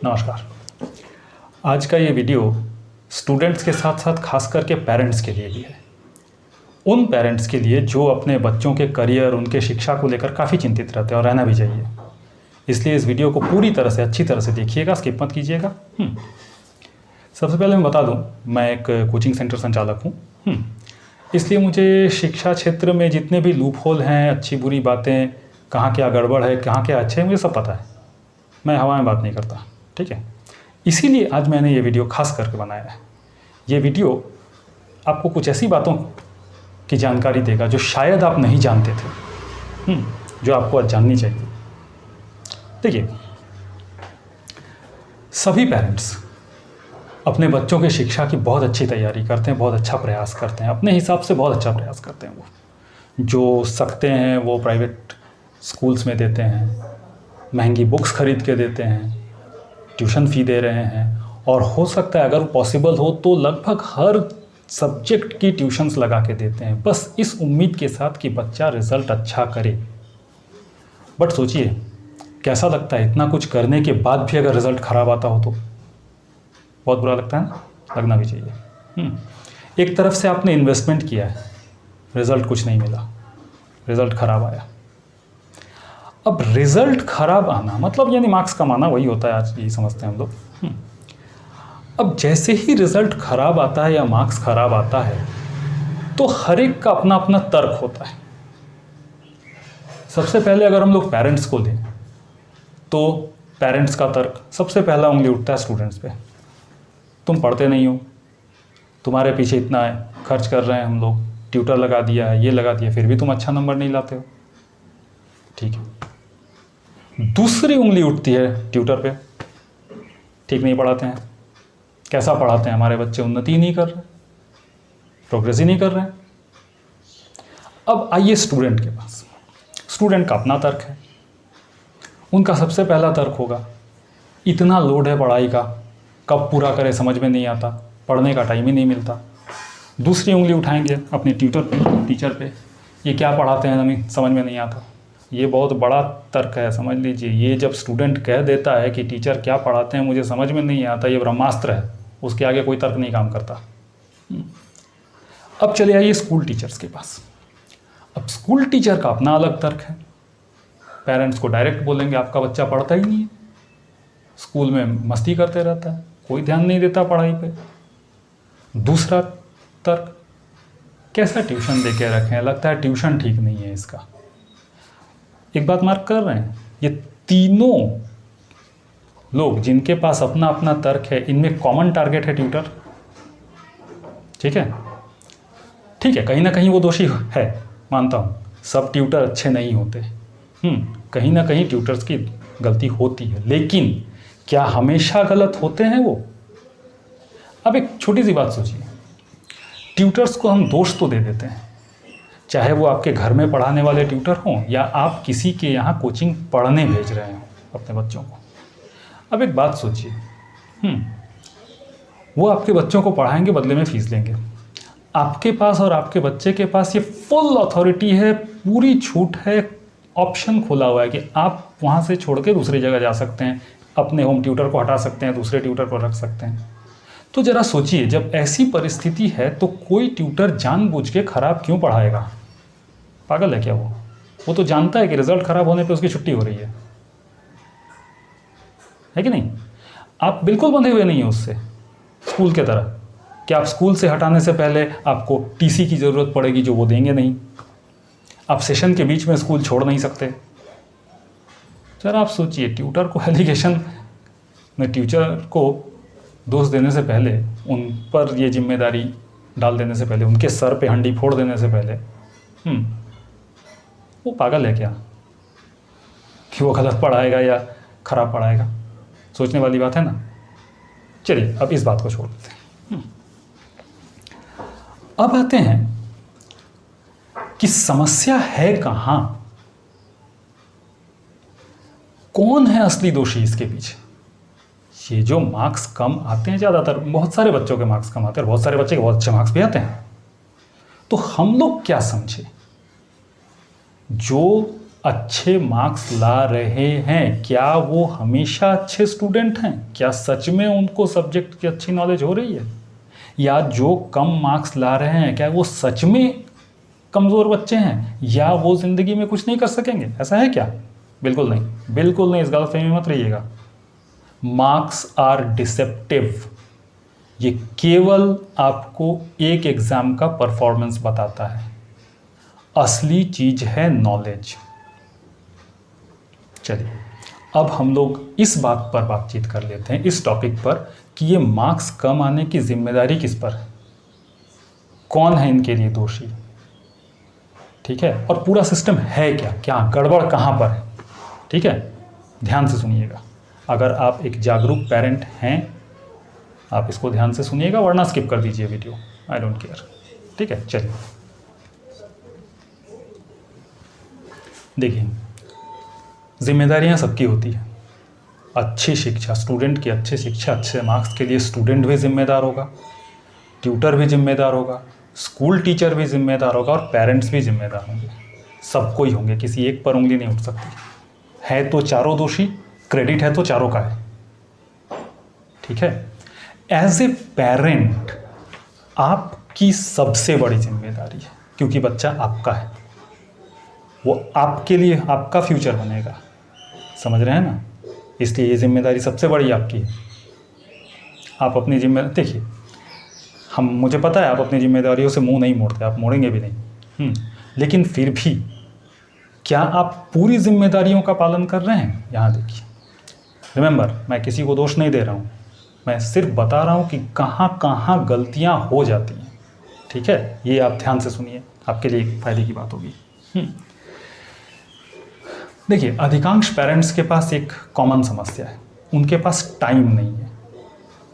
नमस्कार। आज का ये वीडियो स्टूडेंट्स के साथ साथ खास करके पेरेंट्स के लिए भी है। उन पेरेंट्स के लिए जो अपने बच्चों के करियर, उनके शिक्षा को लेकर काफ़ी चिंतित रहते हैं और रहना भी चाहिए। इसलिए इस वीडियो को पूरी तरह से, अच्छी तरह से देखिएगा, स्किप मत कीजिएगा। सबसे पहले मैं बता दूं, मैं एक कोचिंग सेंटर संचालक हूं। इसलिए मुझे शिक्षा क्षेत्र में जितने भी लूप होल हैं, अच्छी बुरी बातें, कहाँ क्या गड़बड़ है, कहाँ क्या अच्छे हैं, मुझे सब पता है। मैं हवा में बात नहीं करता, ठीक है। इसीलिए आज मैंने ये वीडियो खास करके बनाया है। ये वीडियो आपको कुछ ऐसी बातों की जानकारी देगा जो शायद आप नहीं जानते थे, जो आपको आज जाननी चाहिए। देखिए, सभी पेरेंट्स अपने बच्चों की शिक्षा की बहुत अच्छी तैयारी करते हैं, बहुत अच्छा प्रयास करते हैं, अपने हिसाब से बहुत अच्छा प्रयास करते हैं। वो जो सकते हैं वो प्राइवेट स्कूल्स में देते हैं, महंगी बुक्स खरीद के देते हैं, ट्यूशन फ़ी दे रहे हैं, और हो सकता है अगर पॉसिबल हो तो लगभग हर सब्जेक्ट की ट्यूशन्स लगा के देते हैं, बस इस उम्मीद के साथ कि बच्चा रिज़ल्ट अच्छा करे। बट सोचिए, कैसा लगता है इतना कुछ करने के बाद भी अगर रिज़ल्ट ख़राब आता हो तो? बहुत बुरा लगता है ना? लगना भी चाहिए। एक तरफ से आपने इन्वेस्टमेंट किया है, रिज़ल्ट कुछ नहीं मिला, रिज़ल्ट ख़राब आया। अब रिज़ल्ट ख़राब आना मतलब यानी मार्क्स कम आना, वही होता है, आज यही समझते हैं हम लोग। अब जैसे ही रिज़ल्ट ख़राब आता है या मार्क्स ख़राब आता है तो हर एक का अपना अपना तर्क होता है। सबसे पहले अगर हम लोग पेरेंट्स को लें तो पेरेंट्स का तर्क सबसे पहला उंगली उठता है स्टूडेंट्स पे। तुम पढ़ते नहीं हो, तुम्हारे पीछे इतना खर्च कर रहे हैं हम लोग, ट्यूटर लगा दिया है, ये लगा दिया, फिर भी तुम अच्छा नंबर नहीं लाते हो, ठीक है। दूसरी उंगली उठती है ट्यूटर पे, ठीक नहीं पढ़ाते हैं, कैसा पढ़ाते हैं, हमारे बच्चे उन्नति ही नहीं कर रहे, प्रोग्रेस ही नहीं कर रहे हैं। अब आइए स्टूडेंट के पास। स्टूडेंट का अपना तर्क है। उनका सबसे पहला तर्क होगा, इतना लोड है पढ़ाई का, कब पूरा करे समझ में नहीं आता, पढ़ने का टाइम ही नहीं मिलता। दूसरी उंगली उठाएंगे अपने टीचर पे, ये क्या पढ़ाते हैं हमें समझ में नहीं आता। ये बहुत बड़ा तर्क है, समझ लीजिए। ये जब स्टूडेंट कह देता है कि टीचर क्या पढ़ाते हैं मुझे समझ में नहीं आता, ये ब्रह्मास्त्र है, उसके आगे कोई तर्क नहीं काम करता। अब चले आइए स्कूल टीचर्स के पास। अब स्कूल टीचर का अपना अलग तर्क है। पेरेंट्स को डायरेक्ट बोलेंगे आपका बच्चा पढ़ता ही नहीं है, स्कूल में मस्ती करते रहता है, कोई ध्यान नहीं देता पढ़ाई पे। दूसरा तर्क, कैसा ट्यूशन दे के रखे हैं, लगता है ट्यूशन ठीक नहीं है इसका। एक बात मार्क कर रहे हैं, ये तीनों लोग जिनके पास अपना अपना तर्क है, इनमें कॉमन टारगेट है ट्यूटर, ठीक है। ठीक है, कहीं ना कहीं वो दोषी है, मानता हूँ, सब ट्यूटर अच्छे नहीं होते, कहीं ना कहीं ट्यूटर्स की गलती होती है, लेकिन क्या हमेशा गलत होते हैं वो? अब एक छोटी सी बात सोचिए, ट्यूटर्स को हम दोष तो दे देते हैं, चाहे वो आपके घर में पढ़ाने वाले ट्यूटर हों या आप किसी के यहाँ कोचिंग पढ़ने भेज रहे हों अपने बच्चों को। अब एक बात सोचिए, वो आपके बच्चों को पढ़ाएंगे, बदले में फीस लेंगे। आपके पास और आपके बच्चे के पास ये फुल अथॉरिटी है, पूरी छूट है, ऑप्शन खुला हुआ है कि आप वहाँ से छोड़ के दूसरी जगह जा सकते हैं, अपने होम ट्यूटर को हटा सकते हैं, दूसरे ट्यूटर को रख सकते हैं। तो ज़रा सोचिए, जब ऐसी परिस्थिति है तो कोई ट्यूटर जानबूझ के ख़राब क्यों पढ़ाएगा? पागल है क्या वो तो जानता है कि रिज़ल्ट ख़राब होने पे उसकी छुट्टी हो रही है कि नहीं? आप बिल्कुल बंधे हुए नहीं हैं उससे, स्कूल के तरह कि आप स्कूल से हटाने से पहले आपको टीसी की ज़रूरत पड़ेगी, जो वो देंगे नहीं। आप सेशन के बीच में स्कूल छोड़ नहीं सकते। सर आप सोचिए, ट्यूटर को एलिगेशन में, टीचर को दोष देने से पहले, उन पर ये जिम्मेदारी डाल देने से पहले, उनके सर पे हंडी फोड़ देने से पहले, वो पागल है क्या कि वो गलत पढ़ाएगा या ख़राब पढ़ाएगा? सोचने वाली बात है ना। चलिए अब इस बात को छोड़ देते हैं। अब आते हैं कि समस्या है कहाँ, कौन है असली दोषी इसके पीछे। ये जो मार्क्स कम आते हैं, ज़्यादातर बहुत सारे बच्चों के मार्क्स कम आते हैं और बहुत सारे बच्चे के बहुत अच्छे मार्क्स भी आते हैं, तो हम लोग क्या समझे, जो अच्छे मार्क्स ला रहे हैं, क्या वो हमेशा अच्छे स्टूडेंट हैं? क्या सच में उनको सब्जेक्ट की अच्छी नॉलेज हो रही है? या जो कम मार्क्स ला रहे हैं क्या वो सच में कमज़ोर बच्चे हैं, या वो ज़िंदगी में कुछ नहीं कर सकेंगे? ऐसा है क्या? बिल्कुल नहीं, बिल्कुल नहीं, इस गलतफहमी में मत रहिएगा। Marks are deceptive. ये केवल आपको एक एग्ज़ाम का परफॉर्मेंस बताता है, असली चीज़ है नॉलेज। चलिए अब हम लोग इस बात पर बातचीत कर लेते हैं, इस टॉपिक पर, कि ये मार्क्स कम आने की जिम्मेदारी किस पर है, कौन है इनके लिए दोषी, ठीक है, और पूरा सिस्टम है क्या, क्या गड़बड़ कहाँ पर है, ठीक है। ध्यान से सुनिएगा, अगर आप एक जागरूक पेरेंट हैं आप इसको ध्यान से सुनिएगा, वरना स्किप कर दीजिए वीडियो, आई डोंट केयर, ठीक है। चलिए देखिए, जिम्मेदारियां सबकी होती है। अच्छी शिक्षा, स्टूडेंट की अच्छी शिक्षा, अच्छे मार्क्स के लिए स्टूडेंट भी जिम्मेदार होगा, ट्यूटर भी जिम्मेदार होगा, स्कूल टीचर भी जिम्मेदार होगा, और पेरेंट्स भी जिम्मेदार होंगे। सबको ही होंगे, किसी एक पर उंगली नहीं उठ सकती। है तो चारों दोषी, क्रेडिट है तो चारों का है, ठीक है। एज ए पेरेंट आपकी सबसे बड़ी जिम्मेदारी है, क्योंकि बच्चा आपका है, वो आपके लिए आपका फ्यूचर बनेगा, समझ रहे हैं ना, इसलिए ये जिम्मेदारी सबसे बड़ी आपकी है। आप अपनी जिम्मेदारी देखिए, मुझे पता है आप अपनी जिम्मेदारियों से मुंह नहीं मोड़ते, आप मोड़ेंगे भी नहीं, लेकिन फिर भी क्या आप पूरी जिम्मेदारियों का पालन कर रहे हैं? यहाँ देखिए, रिमेंबर, मैं किसी को दोष नहीं दे रहा हूँ, मैं सिर्फ बता रहा हूँ कि कहाँ कहाँ गलतियाँ हो जाती हैं, ठीक है। ये आप ध्यान से सुनिए, आपके लिए फायदे की बात होगी। देखिए, अधिकांश पेरेंट्स के पास एक कॉमन समस्या है, उनके पास टाइम नहीं है,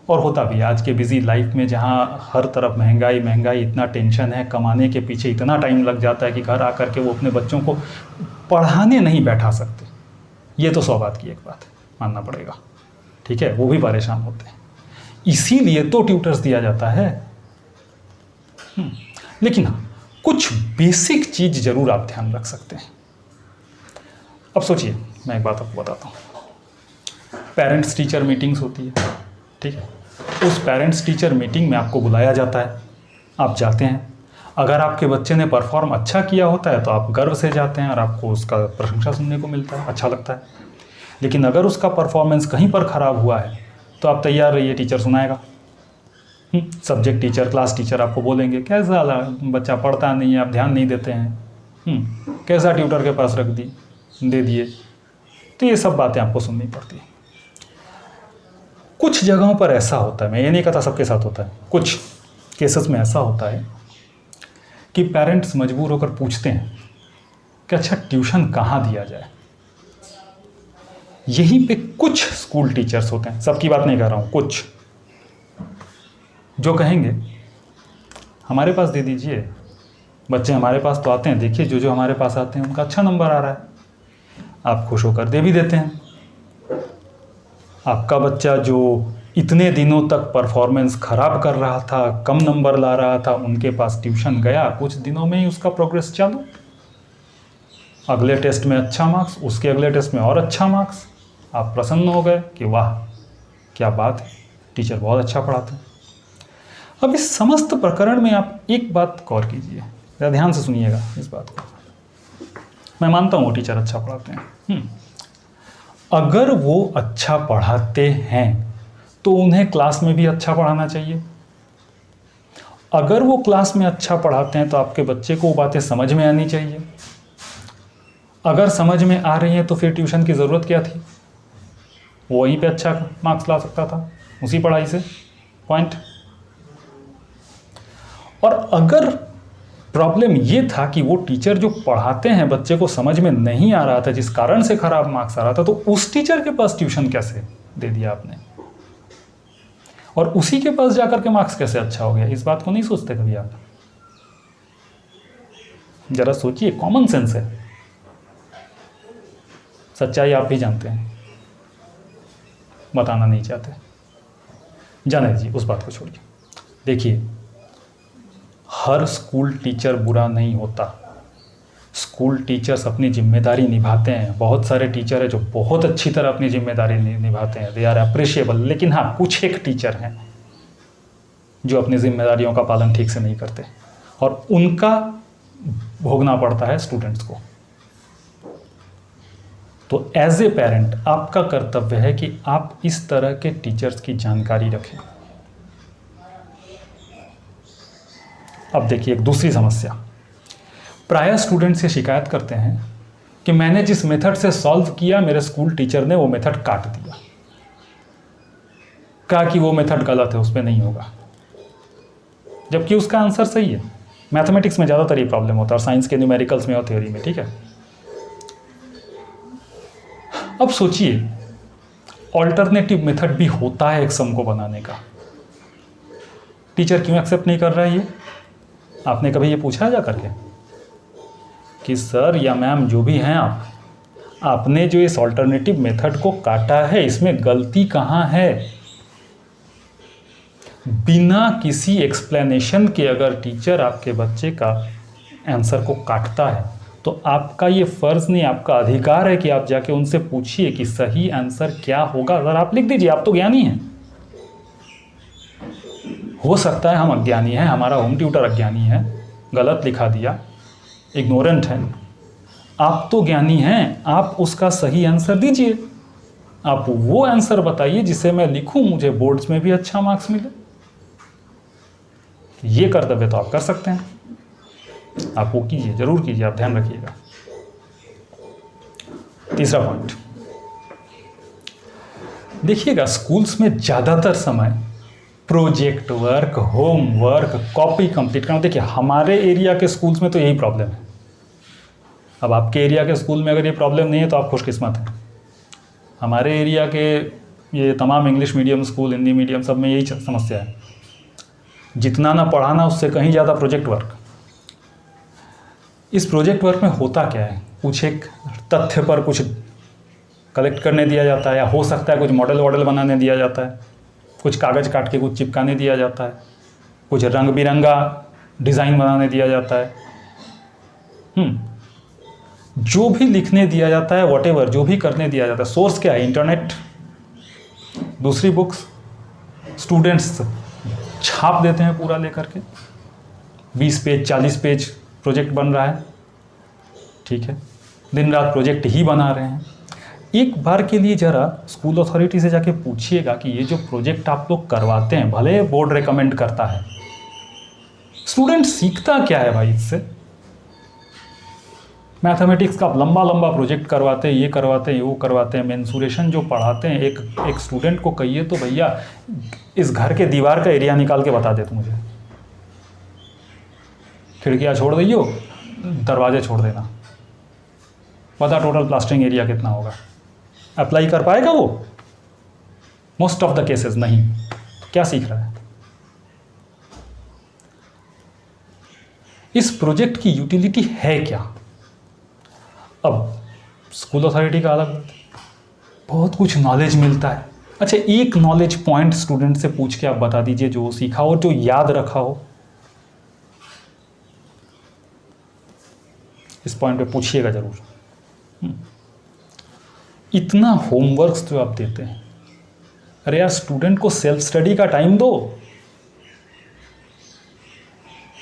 और होता भी है आज के बिजी लाइफ में, जहाँ हर तरफ महंगाई महंगाई, इतना टेंशन है, कमाने के पीछे इतना टाइम लग जाता है कि घर आकर के वो अपने बच्चों को पढ़ाने नहीं बैठा सकते। ये तो 100 बात की एक बात है, मानना पड़ेगा, ठीक है, वो भी परेशान होते हैं, इसीलिए तो ट्यूटर्स दिया जाता है। लेकिन हाँ, कुछ बेसिक चीज़ जरूर आप ध्यान रख सकते हैं। अब सोचिए, मैं एक बात आपको बताता हूँ, पेरेंट्स टीचर मीटिंग्स होती है, ठीक है, उस पेरेंट्स टीचर मीटिंग में आपको बुलाया जाता है, आप जाते हैं। अगर आपके बच्चे ने परफॉर्म अच्छा किया होता है तो आप गर्व से जाते हैं और आपको उसका प्रशंसा सुनने को मिलता है, अच्छा लगता है। लेकिन अगर उसका परफॉर्मेंस कहीं पर ख़राब हुआ है तो आप तैयार रहिए, टीचर सुनाएगा। सब्जेक्ट टीचर, क्लास टीचर आपको बोलेंगे, कैसा बच्चा पढ़ता नहीं है, आप ध्यान नहीं देते हैं, कैसा ट्यूटर के पास दे दिए। तो ये सब बातें आपको सुननी पड़ती है। कुछ जगहों पर ऐसा होता है, मैं ये नहीं कहता सबके साथ होता है, कुछ केसेस में ऐसा होता है कि पेरेंट्स मजबूर होकर पूछते हैं कि अच्छा ट्यूशन कहाँ दिया जाए। यहीं पे कुछ स्कूल टीचर्स होते हैं, सबकी बात नहीं कर रहा हूँ, कुछ जो कहेंगे हमारे पास दे दीजिए, बच्चे हमारे पास तो आते हैं, देखिए जो जो हमारे पास आते हैं उनका अच्छा नंबर आ रहा है, आप खुश होकर दे भी देते हैं। आपका बच्चा जो इतने दिनों तक परफॉर्मेंस ख़राब कर रहा था, कम नंबर ला रहा था, उनके पास ट्यूशन गया, कुछ दिनों में ही उसका प्रोग्रेस चालू, अगले टेस्ट में अच्छा मार्क्स, उसके अगले टेस्ट में और अच्छा मार्क्स, आप प्रसन्न हो गए कि वाह क्या बात है, टीचर बहुत अच्छा पढ़ाते हैं। अब इस समस्त प्रकरण में आप एक बात गौर कीजिए, ज़रा ध्यान से सुनिएगा इस बात को। मैं मानता हूँ वो टीचर अच्छा पढ़ाते हैं, अगर वो अच्छा पढ़ाते हैं तो उन्हें क्लास में भी अच्छा पढ़ाना चाहिए। अगर वो क्लास में अच्छा पढ़ाते हैं तो आपके बच्चे को वो बातें समझ में आनी चाहिए। अगर समझ में आ रही हैं तो फिर ट्यूशन की ज़रूरत क्या थी, वो वहीं पे अच्छा मार्क्स ला सकता था उसी पढ़ाई से, पॉइंट। और अगर प्रॉब्लम ये था कि वो टीचर जो पढ़ाते हैं बच्चे को समझ में नहीं आ रहा था, जिस कारण से खराब मार्क्स आ रहा था, तो उस टीचर के पास ट्यूशन कैसे दे दिया आपने, और उसी के पास जाकर के मार्क्स कैसे अच्छा हो गया? इस बात को नहीं सोचते कभी आप? जरा सोचिए, कॉमन सेंस है, सच्चाई आप भी जानते हैं, बताना नहीं चाहते, जाने दीजिए, उस बात को छोड़िए। देखिए, हर स्कूल टीचर बुरा नहीं होता, स्कूल टीचर्स अपनी जिम्मेदारी निभाते हैं, बहुत सारे टीचर हैं जो बहुत अच्छी तरह अपनी जिम्मेदारी निभाते हैं, दे आर अप्रिशिएबल। लेकिन हाँ, कुछ एक टीचर हैं जो अपनी जिम्मेदारियों का पालन ठीक से नहीं करते और उनका भोगना पड़ता है स्टूडेंट्स को। तो एज ए पेरेंट आपका कर्तव्य है कि आप इस तरह के टीचर्स की जानकारी रखें। अब देखिए एक दूसरी समस्या, प्रायः स्टूडेंट्स ये शिकायत करते हैं कि मैंने जिस मेथड से सॉल्व किया मेरे स्कूल टीचर ने वो मेथड काट दिया, कहा कि वो मेथड गलत है, उस पर नहीं होगा, जबकि उसका आंसर सही है। मैथमेटिक्स में ज़्यादातर ये प्रॉब्लम होता है और साइंस के न्यूमेरिकल्स में और थ्योरी में, ठीक है। अब सोचिए ऑल्टरनेटिव मेथड भी होता है एक सम को बनाने का, टीचर क्यों एक्सेप्ट नहीं कर रहा है ये? आपने कभी ये पूछा जा करके कि सर या मैम जो भी हैं आपने जो इस ऑल्टरनेटिव मेथड को काटा है इसमें गलती कहाँ है? बिना किसी एक्सप्लेनेशन के अगर टीचर आपके बच्चे का आंसर को काटता है तो आपका ये फ़र्ज़ नहीं, आपका अधिकार है कि आप जाके उनसे पूछिए कि सही आंसर क्या होगा। अगर आप लिख दीजिए, आप तो ज्ञानी हैं। हो सकता है हम अज्ञानी हैं, हमारा होम ट्यूटर अज्ञानी है, गलत लिखा दिया, इग्नोरेंट है। आप तो ज्ञानी हैं, आप उसका सही आंसर दीजिए, आप वो आंसर बताइए जिसे मैं लिखूं, मुझे बोर्ड्स में भी अच्छा मार्क्स मिले। ये कर्तव्य तो आप कर सकते हैं, आप वो कीजिए, जरूर कीजिए, आप ध्यान रखिएगा। तीसरा पॉइंट देखिएगा, स्कूल्स में ज़्यादातर समय project work, homework, copy complete करना। देखिए हमारे एरिया के स्कूल्स में तो यही प्रॉब्लम है। अब आपके एरिया के स्कूल में अगर ये प्रॉब्लम नहीं है तो आप खुशकिस्मत हैं। हमारे एरिया के ये तमाम English medium school, Hindi medium, सब में यही समस्या है। जितना ना पढ़ाना उससे कहीं ज़्यादा प्रोजेक्ट वर्क। इस प्रोजेक्ट वर्क में होता क्या है, कुछ एक तथ्य पर कुछ कलेक्ट करने दिया जाता है, या हो सकता है कुछ मॉडल वॉडल बनाने दिया जाता है, कुछ कागज़ काट के कुछ चिपकाने दिया जाता है, कुछ रंग बिरंगा डिज़ाइन बनाने दिया जाता है। जो भी लिखने दिया जाता है, वॉटेवर जो भी करने दिया जाता है, सोर्स क्या है? इंटरनेट, दूसरी बुक्स। स्टूडेंट्स छाप देते हैं पूरा लेकर के, 20 पेज 40 पेज प्रोजेक्ट बन रहा है, ठीक है, दिन रात प्रोजेक्ट ही बना रहे हैं। एक बार के लिए ज़रा स्कूल अथॉरिटी से जाके पूछिएगा कि ये जो प्रोजेक्ट आप लोग करवाते हैं, भले बोर्ड रेकमेंड करता है, स्टूडेंट सीखता क्या है भाई इससे? मैथमेटिक्स का लंबा लंबा प्रोजेक्ट करवाते हैं, ये करवाते हैं, वो करवाते हैं, मेंसुरेशन जो पढ़ाते हैं, एक स्टूडेंट को कहिए तो भैया इस घर के दीवार का एरिया निकाल के बता दे तू मुझे, खिड़कियाँ छोड़ दियो, दरवाजे छोड़ देना, बता टोटल प्लास्टरिंग एरिया कितना होगा। अप्लाई कर पाएगा वो? मोस्ट ऑफ द केसेस नहीं। क्या सीख रहा है? इस प्रोजेक्ट की यूटिलिटी है क्या? अब स्कूल अथॉरिटी का अलग बहुत कुछ नॉलेज मिलता है। अच्छा, एक नॉलेज पॉइंट स्टूडेंट से पूछ के आप बता दीजिए जो सीखा हो, जो याद रखा हो। इस पॉइंट पे पूछिएगा जरूर। इतना होमवर्क्स जो आप देते हैं, अरे यार स्टूडेंट को सेल्फ स्टडी का टाइम दो।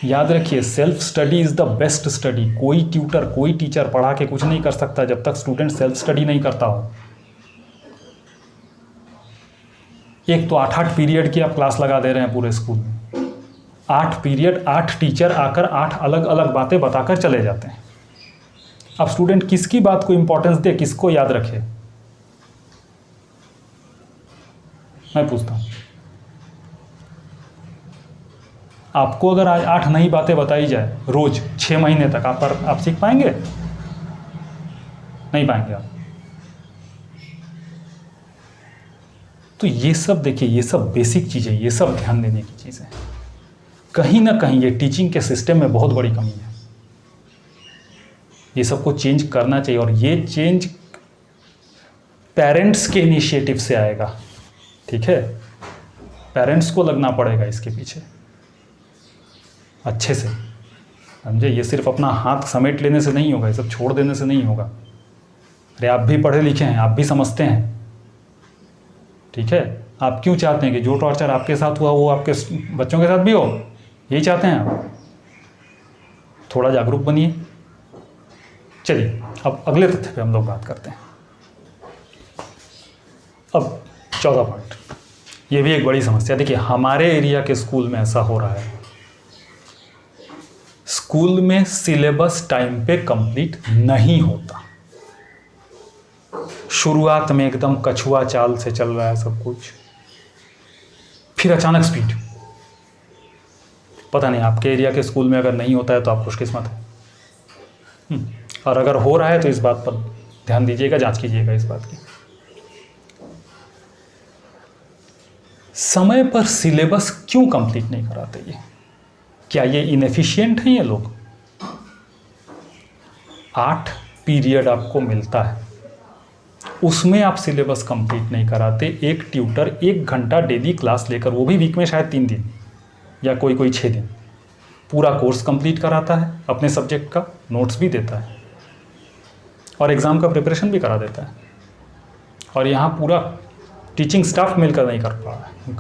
याद रखिए, self study is the best study. कोई ट्यूटर, कोई टीचर पढ़ा के कुछ नहीं कर सकता जब तक स्टूडेंट सेल्फ स्टडी नहीं करता हो। एक तो 8-8 पीरियड की आप क्लास लगा दे रहे हैं पूरे स्कूल में, 8 पीरियड, 8 टीचर आकर 8 अलग अलग बातें बताकर चले जाते हैं। अब स्टूडेंट किसकी बात को इंपॉर्टेंस दे, किसको याद रखे? मैं पूछता हूं, आपको अगर आज 8 नई बातें बताई जाए रोज 6 महीने तक, आप सीख पाएंगे? नहीं पाएंगे आप। तो ये सब देखिए, ये सब बेसिक चीज़ें, ये सब ध्यान देने की चीज़ें। कहीं ना कहीं ये टीचिंग के सिस्टम में बहुत बड़ी कमी है। ये सबको चेंज करना चाहिए और ये चेंज पेरेंट्स के इनिशिएटिव से आएगा, ठीक है? पेरेंट्स को लगना पड़ेगा इसके पीछे अच्छे से। समझे, ये सिर्फ अपना हाथ समेट लेने से नहीं होगा, ये सब छोड़ देने से नहीं होगा। अरे आप भी पढ़े लिखे हैं, आप भी समझते हैं, ठीक है। आप क्यों चाहते हैं कि जो टॉर्चर आपके साथ हुआ वो आपके बच्चों के साथ भी हो? यही चाहते हैं आप? थोड़ा जागरूक बनिए। चलिए अब अगले तथ्य पे हम लोग बात करते हैं। अब 14 पॉइंट, ये भी एक बड़ी समस्या। देखिए हमारे एरिया के स्कूल में ऐसा हो रहा है, स्कूल में सिलेबस टाइम पे कंप्लीट नहीं होता। शुरुआत में एकदम कछुआ चाल से चल रहा है सब कुछ, फिर अचानक स्पीड। पता नहीं आपके एरिया के स्कूल में अगर नहीं होता है तो आप खुशकिस्मत है, और अगर हो रहा है तो इस बात पर ध्यान दीजिएगा, जांच कीजिएगा इस बात की। समय पर सिलेबस क्यों कंप्लीट नहीं कराते ये? क्या ये इनएफिशिएंट हैं ये लोग? 8 पीरियड आपको मिलता है, उसमें आप सिलेबस कंप्लीट नहीं कराते। एक ट्यूटर 1 घंटा डेली क्लास लेकर, वो भी वीक में शायद 3 दिन या कोई 6 दिन, पूरा कोर्स कंप्लीट कराता है, अपने सब्जेक्ट का नोट्स भी देता है और एग्ज़ाम का प्रिपरेशन भी करा देता है। और यहाँ पूरा टीचिंग स्टाफ मिलकर नहीं कर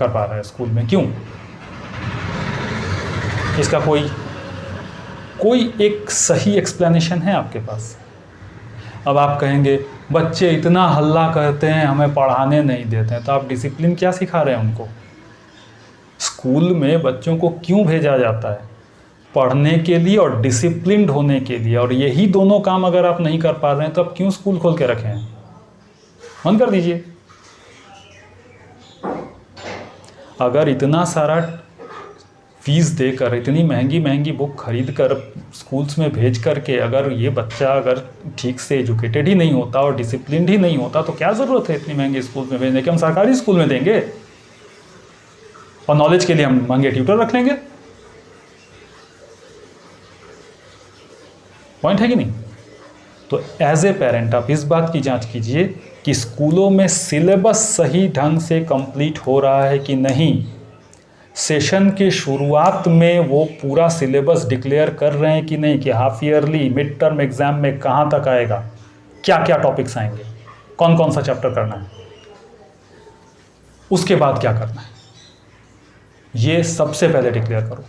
पा रहा है स्कूल में। क्यों? इसका कोई एक सही एक्सप्लेनेशन है आपके पास? अब आप कहेंगे बच्चे इतना हल्ला करते हैं, हमें पढ़ाने नहीं देते हैं, तो आप डिसिप्लिन क्या सिखा रहे हैं उनको? स्कूल में बच्चों को क्यों भेजा जाता है? पढ़ने के लिए और डिसिप्लिन्ड होने के लिए। और यही दोनों काम अगर आप नहीं कर पा रहे हैं तो आप क्यों स्कूल खोल के रखे हैं? बंद कर दीजिए। अगर इतना सारा फीस देकर, इतनी महंगी महंगी बुक खरीद कर स्कूल्स में भेज करके, अगर ये बच्चा अगर ठीक से एजुकेटेड ही नहीं होता और डिसिप्लिन्ड ही नहीं होता तो क्या ज़रूरत है इतनी महंगी स्कूल में भेजने की? हम सरकारी स्कूल में देंगे और नॉलेज के लिए हम महंगे ट्यूटर रख लेंगे। पॉइंट है कि नहीं? तो एज ए पेरेंट आप इस बात की जांच कीजिए कि स्कूलों में सिलेबस सही ढंग से कंप्लीट हो रहा है कि नहीं। सेशन के शुरुआत में वो पूरा सिलेबस डिक्लेयर कर रहे हैं कि नहीं, कि half yearly mid term exam में कहाँ तक आएगा, क्या क्या टॉपिक्स आएंगे, कौन कौन सा चैप्टर करना है, उसके बाद क्या करना है, ये सबसे पहले डिक्लेयर करो।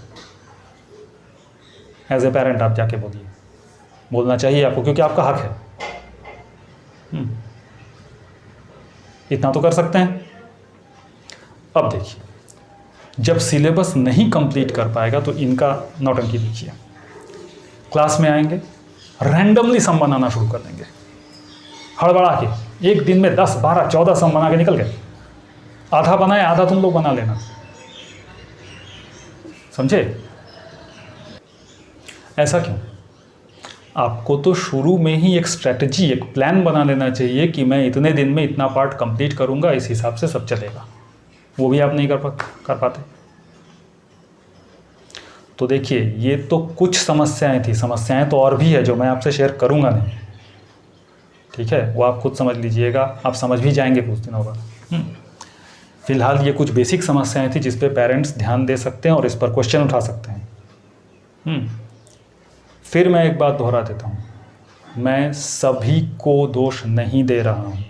एज ए पेरेंट आप जाके बोलिए, बोलना चाहिए आपको, क्योंकि आपका हक है। इतना तो कर सकते हैं। अब देखिए, जब सिलेबस नहीं कंप्लीट कर पाएगा तो इनका नौटंकी देखिए। क्लास में आएंगे, रैंडमली सम बनाना शुरू कर देंगे, हड़बड़ा के। एक दिन में 10, 12, 14 सम बना के निकल गए। आधा बनाए, आधा तुम लोग बना लेना। समझे? ऐसा क्यों? आपको तो शुरू में ही एक स्ट्रेटजी, एक प्लान बना लेना चाहिए कि मैं इतने दिन में इतना पार्ट कंप्लीट करूंगा, इस हिसाब से सब चलेगा। वो भी आप नहीं कर पाते। तो देखिए, ये तो कुछ समस्याएं थी, समस्याएं तो और भी है जो मैं आपसे शेयर करूंगा नहीं, ठीक है? वो आप खुद समझ लीजिएगा, आप समझ भी जाएंगे कुछ दिनों बाद। फिलहाल ये कुछ बेसिक समस्याएं थी जिस पे पेरेंट्स ध्यान दे सकते हैं और इस पर क्वेश्चन उठा सकते हैं। फिर मैं एक बात दोहरा देता हूँ, मैं सभी को दोष नहीं दे रहा हूँ।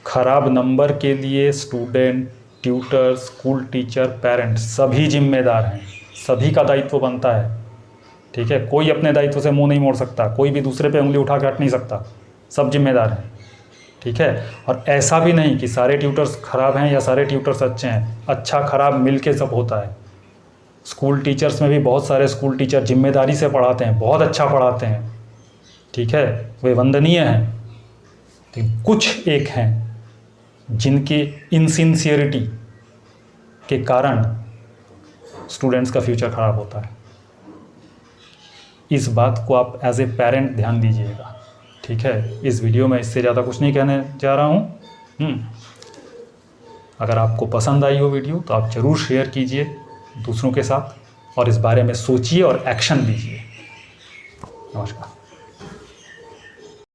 खराब नंबर के लिए student, tutor, school teacher, parents सभी जिम्मेदार हैं, सभी का दायित्व बनता है, ठीक है? कोई अपने दायित्व से मुंह नहीं मोड़ सकता, कोई भी दूसरे पे उंगली उठा के हट नहीं सकता, सब जिम्मेदार हैं, ठीक है? और ऐसा भी नहीं कि सारे ट्यूटर्स खराब हैं या सारे ट्यूटर्स अच्छे हैं, अच्छा खराब मिलके सब होता है। स्कूल टीचर्स में भी बहुत सारे स्कूल टीचर जिम्मेदारी से पढ़ाते हैं, बहुत अच्छा पढ़ाते हैं, ठीक है? वे वंदनीय हैं। लेकिन कुछ एक हैं जिनकी इनसिंसियरिटी के कारण स्टूडेंट्स का फ्यूचर खराब होता है। इस बात को आप एज ए पेरेंट ध्यान दीजिएगा, ठीक है? इस वीडियो में इससे ज़्यादा कुछ नहीं कहने जा रहा हूँ। अगर आपको पसंद आई हो वीडियो तो आप ज़रूर शेयर कीजिए दूसरों के साथ और इस बारे में सोचिए और एक्शन लीजिए। नमस्कार।